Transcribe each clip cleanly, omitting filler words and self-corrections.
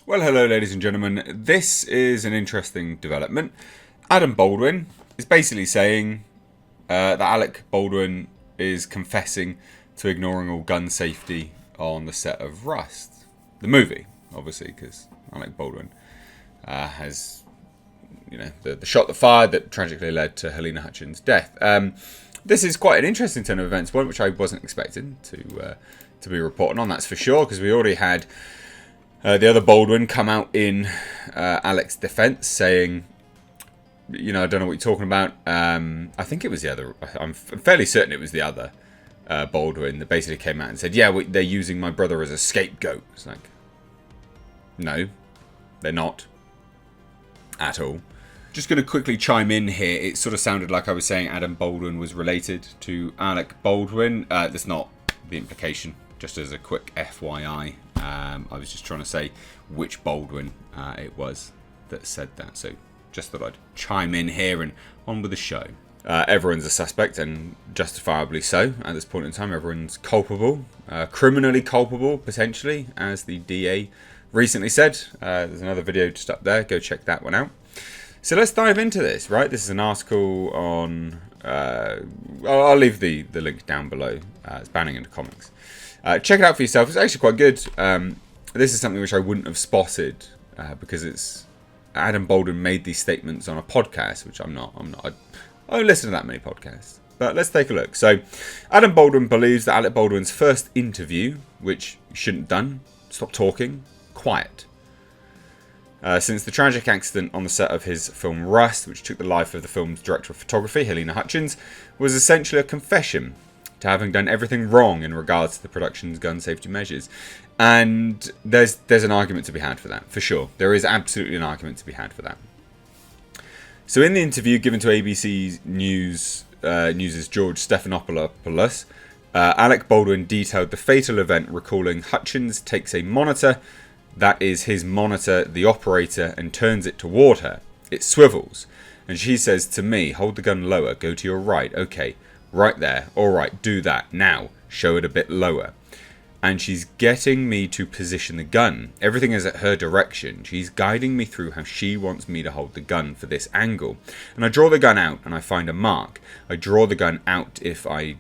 Well, hello, ladies and gentlemen. This is an interesting development. Adam Baldwin is basically saying that Alec Baldwin is confessing to ignoring all gun safety on the set of Rust, the movie, obviously, because Alec Baldwin has, the shot that fired that tragically led to Halyna Hutchins' death. This is quite an interesting turn of events, one which I wasn't expecting to be reporting on, that's for sure, because we already had the other Baldwin come out in Alec's defense saying, I don't know what you're talking about. I think it was the other. I'm fairly certain it was the other Baldwin that basically came out and said, yeah, they're using my brother as a scapegoat. It's like, no, they're not at all. Just going to quickly chime in here. It sort of sounded like I was saying Adam Baldwin was related to Alec Baldwin. That's not the implication, just as a quick FYI. I was just trying to say which Baldwin it was that said that. So just thought I'd chime in here and on with the show. Everyone's a suspect, and justifiably so at this point in time. Everyone's culpable, criminally culpable, potentially, as the DA recently said. There's another video just up there. Go check that one out. So let's dive into this, right? This is an article on... I'll leave the link down below. It's Banning into Comics. Check it out for yourself. It's actually quite good. This is something which I wouldn't have spotted because it's... Adam Baldwin made these statements on a podcast, which I'm not. I don't listen to that many podcasts. But let's take a look. So, Adam Baldwin believes that Alec Baldwin's first interview, which you shouldn't have done, stop talking, quiet. Since the tragic accident on the set of his film Rust, which took the life of the film's director of photography, Halyna Hutchins, was essentially a confession to having done everything wrong in regards to the production's gun safety measures. And there's an argument to be had for that, for sure. There is absolutely an argument to be had for that. So in the interview given to ABC News' George Stephanopoulos, Alec Baldwin detailed the fatal event, recalling Hutchins takes a monitor, that is his monitor, the operator, and turns it toward her. It swivels. And she says to me, hold the gun lower, go to your right. Okay, right there. All right, do that. Now, show it a bit lower. And she's getting me to position the gun. Everything is at her direction. She's guiding me through how she wants me to hold the gun for this angle. And I draw the gun out and I find a mark. I draw the gun out if I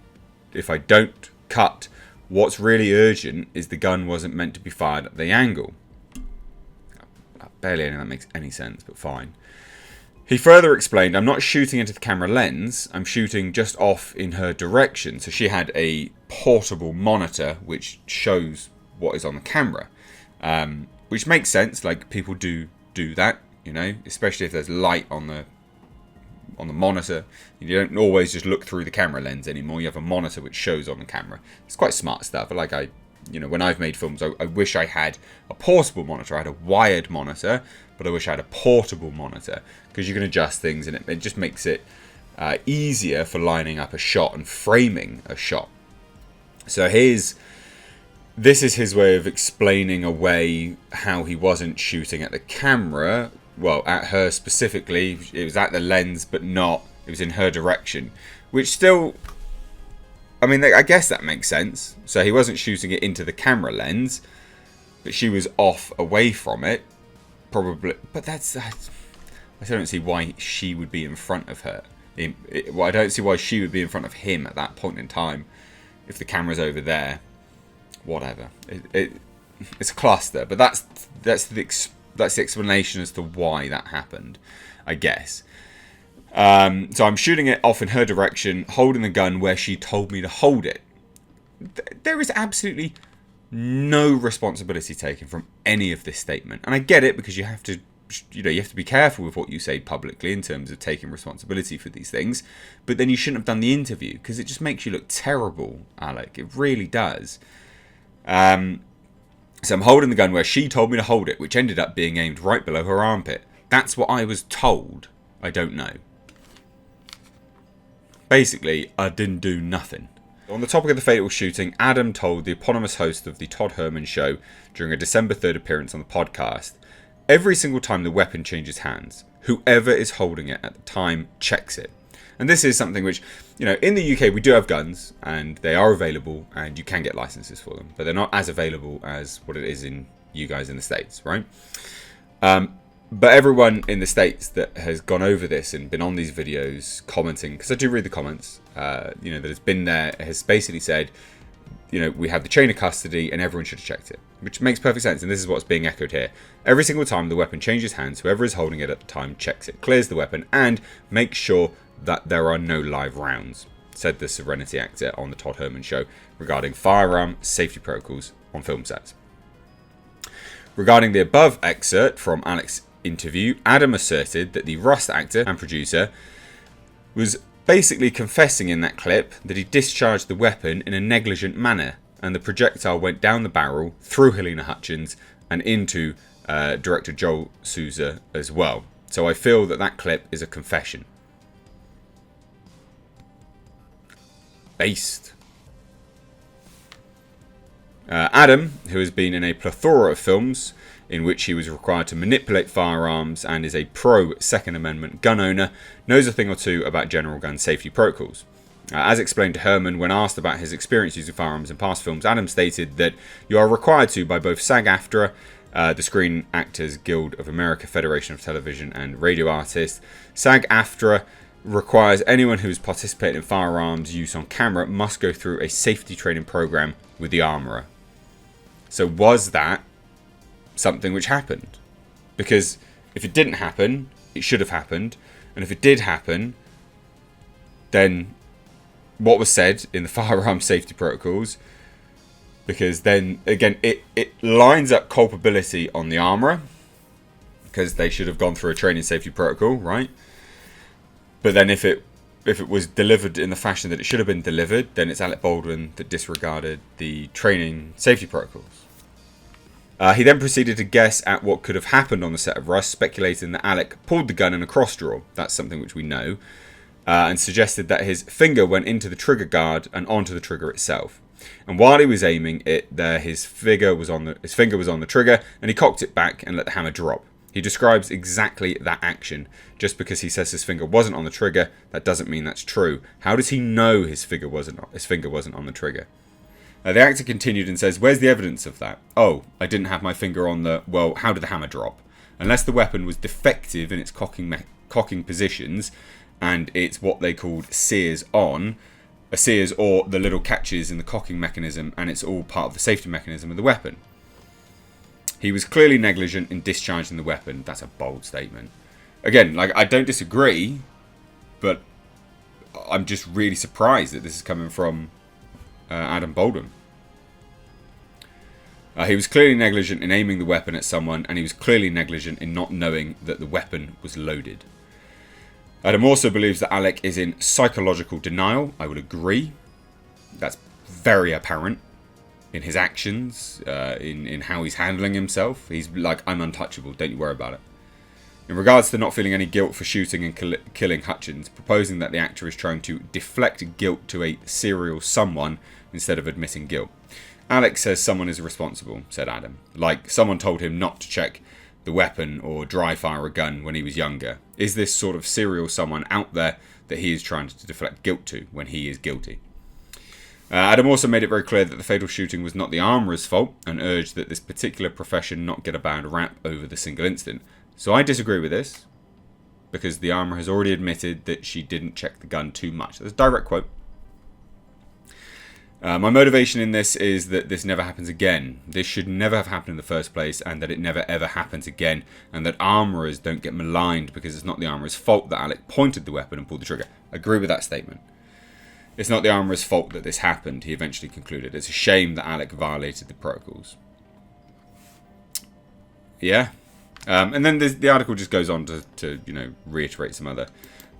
don't cut. What's really urgent is the gun wasn't meant to be fired at the angle. Barely any of that makes any sense, but fine. He further explained, I'm not shooting into the camera lens, I'm shooting just off in her direction. So she had a portable monitor which shows what is on the camera. Which makes sense, like people do that, especially if there's light on the monitor. You don't always just look through the camera lens anymore. You have a monitor which shows on the camera. It's quite smart stuff. Like when I've made films, I wish I had a portable monitor. I had a wired monitor, but I wish I had a portable monitor because you can adjust things and it just makes it easier for lining up a shot and framing a shot. So this is his way of explaining away how he wasn't shooting at the camera. Well, at her specifically. It was at the lens, but not. It was in her direction, which still... I guess that makes sense. So he wasn't shooting it into the camera lens, but she was off away from it, probably. But I don't see why she would be in front of her. I don't see why she would be in front of him at that point in time. If the camera's over there, whatever. It's a cluster, but that's the explanation as to why that happened, I guess. So I'm shooting it off in her direction, holding the gun where she told me to hold it. There is absolutely no responsibility taken from any of this statement. And I get it because you have to be careful with what you say publicly in terms of taking responsibility for these things. But then you shouldn't have done the interview because it just makes you look terrible, Alec. It really does. So I'm holding the gun where she told me to hold it, which ended up being aimed right below her armpit. That's what I was told. I don't know. Basically, I didn't do nothing. On the topic of the fatal shooting, Adam told the eponymous host of the Todd Herman Show during a December 3rd appearance on the podcast, every single time the weapon changes hands, whoever is holding it at the time checks it. And this is something which, in the UK we do have guns and they are available and you can get licenses for them, but they're not as available as what it is in you guys in the States, right? But everyone in the States that has gone over this and been on these videos commenting, because I do read the comments, that has been there, has basically said, we have the chain of custody and everyone should have checked it, which makes perfect sense. And this is what's being echoed here. Every single time the weapon changes hands, whoever is holding it at the time checks it, clears the weapon, and makes sure that there are no live rounds, said the Serenity actor on the Todd Herman show regarding firearm safety protocols on film sets. Regarding the above excerpt from Alec's interview, Adam asserted that the Rust actor and producer was basically confessing in that clip that he discharged the weapon in a negligent manner, and the projectile went down the barrel, through Helena Hutchins, and into director Joel Souza as well. So I feel that that clip is a confession. Based. Adam, who has been in a plethora of films in which he was required to manipulate firearms and is a pro-Second Amendment gun owner, knows a thing or two about general gun safety protocols. As explained to Herman when asked about his experience using firearms in past films, Adam stated that you are required to by both SAG-AFTRA, the Screen Actors Guild of America, Federation of Television and Radio Artists. SAG-AFTRA requires anyone who has participated in firearms use on camera must go through a safety training program with the armourer. So was that something which happened? Because if it didn't happen, it should have happened. And if it did happen, then what was said in the firearm safety protocols, because then again it lines up culpability on the armourer, because they should have gone through a training safety protocol, right? But then if it was delivered in the fashion that it should have been delivered, then it's Alec Baldwin that disregarded the training safety protocols. He then proceeded to guess at what could have happened on the set of Rust, speculating that Alec pulled the gun in a cross draw. That's something which we know. And suggested that his finger went into the trigger guard and onto the trigger itself. And while he was aiming it there, his finger was on the trigger, and he cocked it back and let the hammer drop. He describes exactly that action. Just because he says his finger wasn't on the trigger, that doesn't mean that's true. How does he know his finger wasn't on the trigger? The actor continued and says, "Where's the evidence of that? Oh, I didn't have my finger on the... Well, how did the hammer drop? Unless the weapon was defective in its cocking positions, and it's what they called sears on, sears or the little catches in the cocking mechanism, and it's all part of the safety mechanism of the weapon. He was clearly negligent in discharging the weapon." That's a bold statement. Again, I don't disagree, but I'm just really surprised that this is coming from Adam Baldwin. He was clearly negligent in aiming the weapon at someone, and he was clearly negligent in not knowing that the weapon was loaded. Adam also believes that Alec is in psychological denial. I would agree. That's very apparent in his actions, in how he's handling himself. He's like, "I'm untouchable, don't you worry about it." In regards to not feeling any guilt for shooting and killing Hutchins, proposing that the actor is trying to deflect guilt to a serial someone instead of admitting guilt. "Alec says someone is responsible," said Adam. "Like someone told him not to check the weapon or dry fire a gun when he was younger. Is this sort of serial someone out there that he is trying to deflect guilt to when he is guilty?" Adam also made it very clear that the fatal shooting was not the armourer's fault, and urged that this particular profession not get a bad rap over the single incident. So I disagree with this, because the armourer has already admitted that she didn't check the gun too much. That's a direct quote. My motivation in this is that this never happens again. This should never have happened in the first place, and that it never ever happens again, and that armourers don't get maligned because it's not the armourer's fault that Alec pointed the weapon and pulled the trigger. I agree with that statement. It's not the armourer's fault that this happened, he eventually concluded. It's a shame that Alec violated the protocols. Yeah. And then the article just goes on to reiterate some other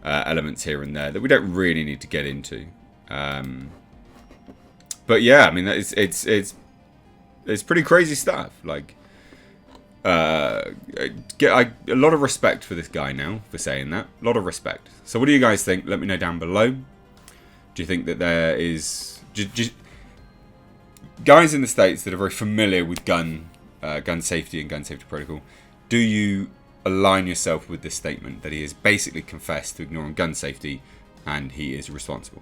elements here and there that we don't really need to get into. But yeah, I mean, it's pretty crazy stuff. Like, a lot of respect for this guy now for saying that. A lot of respect. So what do you guys think? Let me know down below. Do you think that there is guys in the States that are very familiar with gun safety and gun safety protocol? Do you align yourself with this statement that he has basically confessed to ignoring gun safety and he is responsible?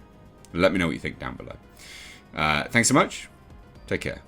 Let me know what you think down below. Thanks so much. Take care.